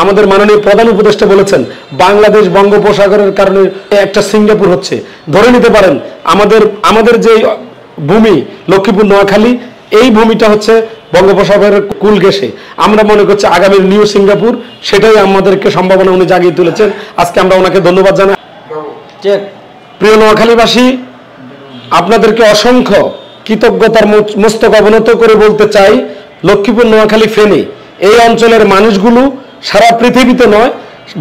আমাদের মাননীয় প্রধান উপদেষ্টা বলেছেন বাংলাদেশ বঙ্গোপসাগরের কারণে একটা সিঙ্গাপুর হচ্ছে। ধরে নিতে পারেন আমাদের যে ভূমি লক্ষ্মীপুর নোয়াখালী, এই ভূমিটা হচ্ছে বঙ্গোপসাগরের কুল ঘেঁষে। আমরা মনে করছি আগামী নিউ সিঙ্গাপুর, সেটাই আমাদেরকে সম্ভাবনা উনি জাগিয়ে তুলেছেন। আজকে আমরা ওনাকে ধন্যবাদ জানাই। প্রিয় নোয়াখালীবাসী, আপনাদেরকে অসংখ্য কৃতজ্ঞতার মস্তক অবনত করে বলতে চাই, লক্ষ্মীপুর নোয়াখালী ফেনী এই অঞ্চলের মানুষগুলো সারা পৃথিবীতে নয়,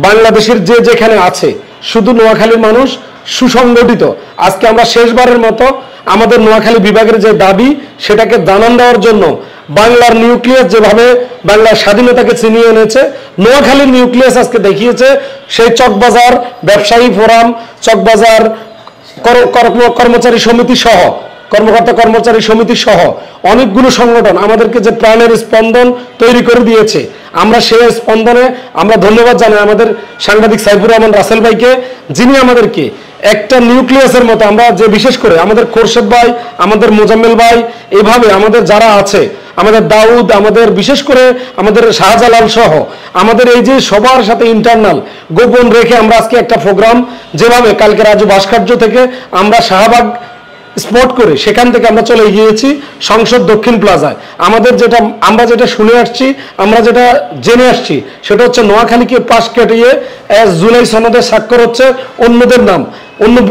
বাংলাদেশের যে যেখানে আছে, শুধু নোয়াখালীর মানুষ সুসংগঠিত। আজকে আমরা শেষবারের মতো আমাদের নোয়াখালী বিভাগের যে দাবি, সেটাকে জানান দেওয়ার জন্য বাংলার নিউক্লিয়াস যেভাবে বাংলার স্বাধীনতাকে ছিনিয়ে এনেছে, নোয়াখালীর নিউক্লিয়াস আজকে দেখিয়েছে। সেই চকবাজার ব্যবসায়ী ফোরাম, চকবাজার কর্মচারী সমিতি সহ, কর্মকর্তা কর্মচারী সমিতি সহ অনেকগুলো সংগঠন আমাদেরকে যে প্রাণের স্পন্দন তৈরি করে দিয়েছে, আমরা সেই স্পন্দনে আমরা ধন্যবাদ জানাই আমাদের সাংবাদিক সাইফুর রহমান রাসেল ভাইকে, যিনি আমাদেরকে একটা নিউক্লিয়াসের মতো, আমরা যে বিশেষ করে আমাদের খোরশেদ ভাই, আমাদের মোজাম্মেল ভাই, এভাবে আমাদের যারা আছে, আমাদের দাউদ, আমাদের বিশেষ করে আমাদের শাহজালাল সহ আমাদের এই যে সবার সাথে ইন্টারনাল গোপন রেখে আমরা আজকে একটা প্রোগ্রাম, যেভাবে কালকে রাজু ভাস্কর্য থেকে আমরা শাহবাগ স্পট করে সেখান থেকে আমরা চলে গিয়েছি সংসদ দক্ষিণ প্লাজায়। আমরা যেটা শুনে আসছি, আমরা যেটা জেনে আসছি, সেটা হচ্ছে নোয়াখালীকে পাশ কাটিয়ে জুলাই সনদে স্বাক্ষর হচ্ছে অন্যদের নাম,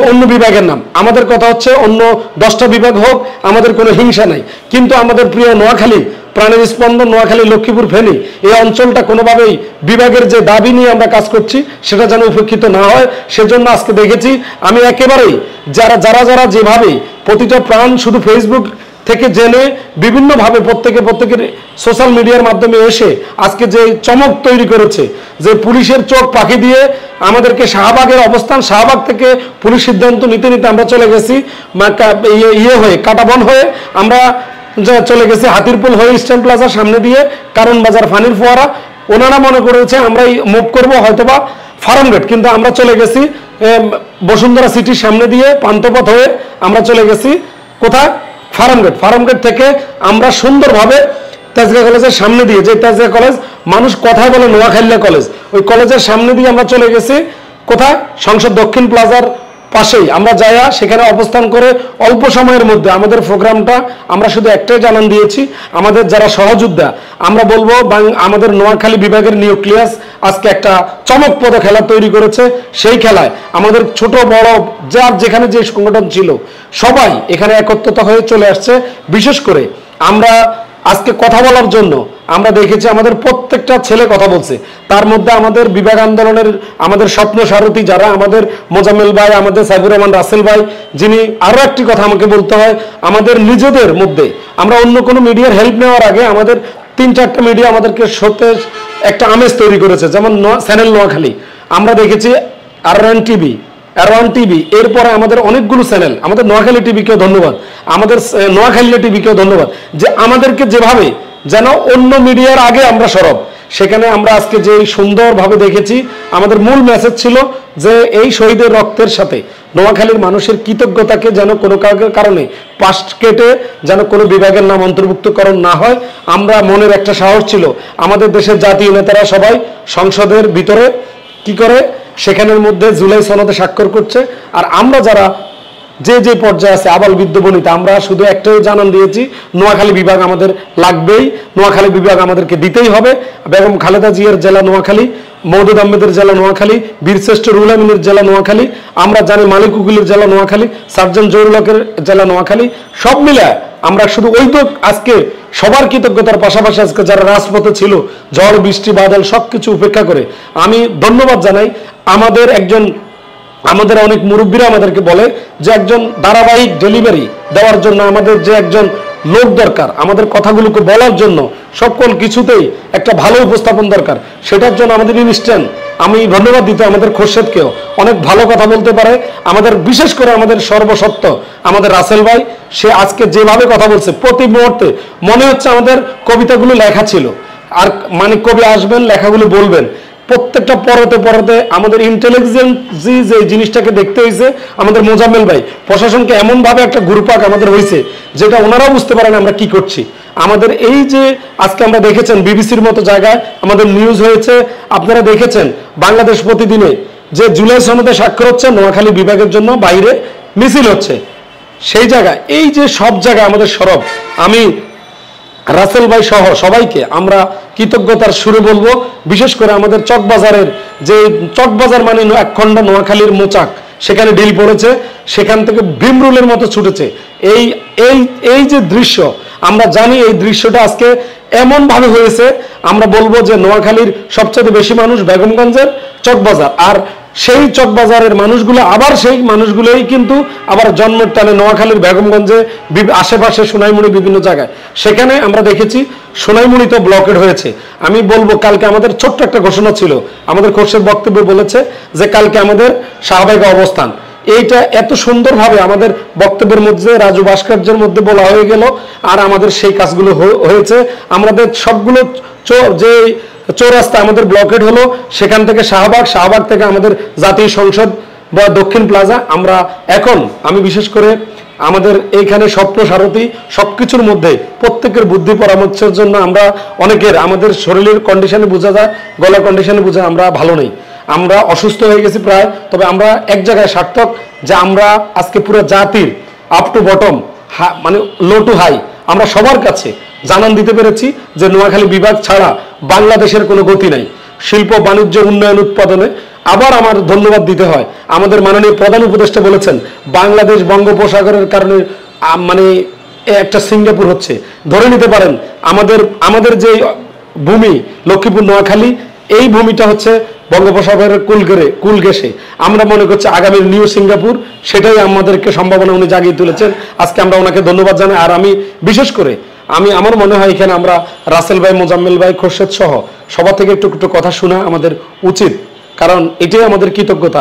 অন্য বিভাগের নাম। আমাদের কথা হচ্ছে অন্য 10টা বিভাগ হোক, আমাদের কোনো হিংসা নাই, কিন্তু আমাদের প্রিয় নোয়াখালী প্রাণের স্পন্দন, নোয়াখালী লক্ষ্মীপুর ফেনী এই অঞ্চলটা কোনোভাবেই বিভাগের যে দাবি নিয়ে আমরা কাজ করছি সেটা যেন উপেক্ষিত না হয়, সেজন্য আজকে দেখেছি আমি একেবারেই যারা যেভাবে প্রতিটা প্রাণ শুধু ফেসবুক থেকে জেনে বিভিন্নভাবে প্রত্যেকের সোশ্যাল মিডিয়ার মাধ্যমে এসে আজকে যে চমক তৈরি করেছে, যে পুলিশের চোখ পাখি দিয়ে আমাদেরকে শাহবাগের অবস্থান, শাহবাগ থেকে পুলিশ সিদ্ধান্ত নিতে নিতে আমরা চলে গেছি কাটাবন হয়ে, আমরা চলে গেছি হাতিরপুল হয়ে ইস্টার্ন প্লাজার সামনে দিয়ে কারণ বাজার ফানির ফোয়ারা। ওনারা মনে করেছে আমরা মুভ করবো হয়তোবা ফার্মগেট, কিন্তু আমরা চলে গেছি বসুন্ধরা সিটির সামনে দিয়ে পান্থপথ হয়ে আমরা চলে গেছি কোথায়, ফার্মগেট থেকে আমরা সুন্দরভাবে তেজগাঁ কলেজের সামনে দিয়ে, যে তেজগাঁ কলেজ মানুষ কথায় বলে নোয়াখালী কলেজ, ওই কলেজের সামনে দিয়ে আমরা চলে গেছি কোথায়, সংসদ দক্ষিণ প্লাজার পাশেই আমরা যাইয়া সেখানে অবস্থান করে অল্প সময়ের মধ্যে আমাদের প্রোগ্রামটা আমরা শুধু একটাই জানান দিয়েছি, আমাদের যারা সহযোদ্ধা, আমরা বলবো আমাদের নোয়াখালী বিভাগের নিউক্লিয়াস আজকে একটা চমকপ্রদ খেলা তৈরি করেছে। সেই খেলায় আমাদের ছোট বড় যার যেখানে যে সংগঠন ছিল সবাই এখানে একত্রিত হয়ে চলে আসছে। বিশেষ করে আমরা আজকে কথা বলার জন্য আমরা দেখেছি আমাদের প্রত্যেকটা ছেলে কথা বলছে, তার মধ্যে আমাদের বিভাগ আন্দোলনের আমাদের স্বপ্ন সারথী যারা, আমাদের মোজাম্মেল ভাই, আমাদের সাইফুর রহমান রাসেল ভাই, যিনি আরো একটি কথা আমাকে বলতে হয়, আমাদের নিজেদের মধ্যে আমরা অন্য কোনো মিডিয়ার হেল্প নেওয়ার আগে আমাদের 3-4টা মিডিয়া আমাদেরকে সতেজ একটা আমেজ তৈরি করেছে, যেমন চ্যানেল নোয়াখালী, আমরা দেখেছি আর1 টিভি, এরপরে আমাদের অনেকগুলো চ্যানেল, আমাদের নোয়াখালী টিভিকেও ধন্যবাদ, আমাদের নোয়াখালী টিভিকেও ধন্যবাদ, যে আমাদেরকে যেভাবে যেন অন্য মিডিয়ার আগে আমরা সরব, সেখানে আমরা আজকে যে সুন্দরভাবে দেখেছি। আমাদের মূল মেসেজ ছিল যে এই শহীদের রক্তের সাথে নোয়াখালীর মানুষের কৃতজ্ঞতাকে যেন কোনো কারণে পাশ কেটে যেন কোনো বিভাগের নাম অন্তর্ভুক্তকরণ না হয়। আমরা মনের একটা সাহস ছিল, আমাদের দেশের জাতীয় নেতারা সবাই সংসদের ভিতরে কি করে সেখানের মধ্যে জুলাই সনদে স্বাক্ষর করছে, আর আমরা যারা যে পর্যায়ে আছে আবাল বৃদ্ধ বনিতা, আমরা শুধু একটাই জানান দিয়েছি, নোয়াখালী বিভাগ আমাদের লাগবেই, নোয়াখালী বিভাগ আমাদেরকে দিতেই হবে। বেগম খালেদা জিয়ার জেলা নোয়াখালী, মওদুদ আহমেদের জেলা নোয়াখালী, বীরশ্রেষ্ঠ রুহুল আমিনের জেলা নোয়াখালী, আমরা জানি মালিক উকিলের জেলা নোয়াখালী, সার্জন জহুরুল হকের জেলা নোয়াখালী, সব মিলে আমরা শুধু ওই তো আজকে সবার কৃতজ্ঞতার পাশাপাশি আজকে যারা রাজপথে ছিল ঝড় বৃষ্টি বাদল সবকিছু উপেক্ষা করে আমি ধন্যবাদ জানাই। আমাদের অনেক মুরব্বীরা আমাদেরকে বলে যে একজন ধারাবাহিক ডেলিভারি দেওয়ার জন্য আমাদের যে একজন লোক দরকার, আমাদের কথাগুলোকে বলার জন্য সকল কিছুতেই একটা ভালো উপস্থাপন দরকার, সেটার জন্য আমাদের ইনস্ট্যান্ট আমি ধন্যবাদ দিতে আমাদের খোরশেদকেও, অনেক ভালো কথা বলতে পারে আমাদের, বিশেষ করে আমাদের সর্বসত্য আমাদের রাসেল ভাই, সে আজকে যেভাবে কথা বলছে প্রতি মুহূর্তে মনে হচ্ছে আমাদের কবিতাগুলো লেখা ছিল, আর মানে কবি আসবেন লেখাগুলো বলবেন, প্রত্যেকটা পরতে পরতে আমাদের ইন্টেলিজেন্সি যে জিনিসটাকে দেখতে হয়েছে আমাদের মোজাম্মেল ভাই, প্রশাসনকে এমনভাবে একটা গ্রুপাক আমাদের হয়েছে যেটা ওনারাও বুঝতে পারেন আমরা কি করছি। আমাদের এই যে আজকে আমরা দেখেছেন বিবিসির মতো জায়গায় আমাদের নিউজ হয়েছে, আপনারা দেখেছেন বাংলাদেশ প্রতিদিনে যে জুলাই সনদে স্বাক্ষর হচ্ছে, নোয়াখালী বিভাগের জন্য বাইরে মিছিল হচ্ছে, সেই জায়গায় এই যে সব জায়গায় আমাদের সরব, আমি রাসেল ভাই সহ সবাইকে আমরা কৃতজ্ঞতার সুরে বলবো। বিশেষ করে আমাদের চকবাজারের যে চকবাজার মানে একখণ্ড নোয়াখালীর মোচাক, সেখানে ঢিল পড়েছে, সেখান থেকে ভীমরুলের মতো ছুটেছে এই এই এই যে দৃশ্য, আমরা জানি এই দৃশ্যটা আজকে এমন ভাবে হয়েছে, আমরা বলবো যে নোয়াখালীর সবচেয়ে বেশি মানুষ বেগমগঞ্জের চকবাজার, আর সেই চকবাজারের মানুষগুলো আবার সেই মানুষগুলোই কিন্তু আবার জন্মের টানে নোয়াখালীর বেগমগঞ্জে আশেপাশে সোনাইমুড়ি বিভিন্ন জায়গায়, সেখানে আমরা দেখেছি সোনাইমুড়িতে ব্লকেড হয়েছে। আমি বলবো কালকে আমাদের ছোট্ট একটা ঘোষণা ছিল, আমাদের কোর্সের বক্তব্যে বলেছে যে কালকে আমাদের শাহবাগে অবস্থান, এইটা এত সুন্দরভাবে আমাদের বক্তব্যের মধ্যে রাজু ভাস্কর্যের মধ্যে বলা হয়ে গেল, আর আমাদের সেই কাজগুলো হয়েছে। আমাদের সবগুলো যে চৌরাস্তা আমাদের ব্লকেড হলো, সেখান থেকে শাহবাগ থেকে আমাদের জাতীয় সংসদ বা দক্ষিণ প্লাজা, আমরা এখন আমি বিশেষ করে আমাদের এইখানে স্বপ্ন সারথী সবকিছুর মধ্যে প্রত্যেকের বুদ্ধি পরামর্শের জন্য আমরা অনেকের আমাদের শরীরের কন্ডিশনে বোঝা যায়, গলার কন্ডিশনে বোঝা আমরা ভালো নেই, আমরা অসুস্থ হয়ে গেছি প্রায়, তবে আমরা এক জায়গায় সার্থক যে আমরা আজকে পুরো জাতির আপ টু বটম মানে লো টু হাই আমরা সবার কাছে জানান দিতে পেরেছি যে নোয়াখালী বিভাগ ছাড়া বাংলাদেশের কোনো গতি নাই শিল্প বাণিজ্য উন্নয়ন উৎপাদনে। আবার আমার ধন্যবাদ দিতে হয়, আমাদের মাননীয় প্রধান উপদেষ্টা বলেছেন বাংলাদেশ বঙ্গোপসাগরের কারণে মানে একটা সিঙ্গাপুর হচ্ছে, ধরে নিতে পারেন আমাদের যে ভূমি লক্ষ্মীপুর নোয়াখালী, এই ভূমিটা হচ্ছে বঙ্গোপসাগরের কুল ঘেঁষে, আমরা মনে করছি আগামী নিউ সিঙ্গাপুর, সেটাই আমাদেরকে সম্ভাবনা উনি জাগিয়ে তুলেছেন। আজকে আমরা ওনাকে ধন্যবাদ জানাই। আর আমি বিশেষ করে আমার মনে হয় এখানে আমরা রাসেল ভাই, মোজাম্মেল ভাই, খোরশেদ সহ সবার থেকে একটু কথা শোনা আমাদের উচিত, কারণ এটাই আমাদের কৃতজ্ঞতা।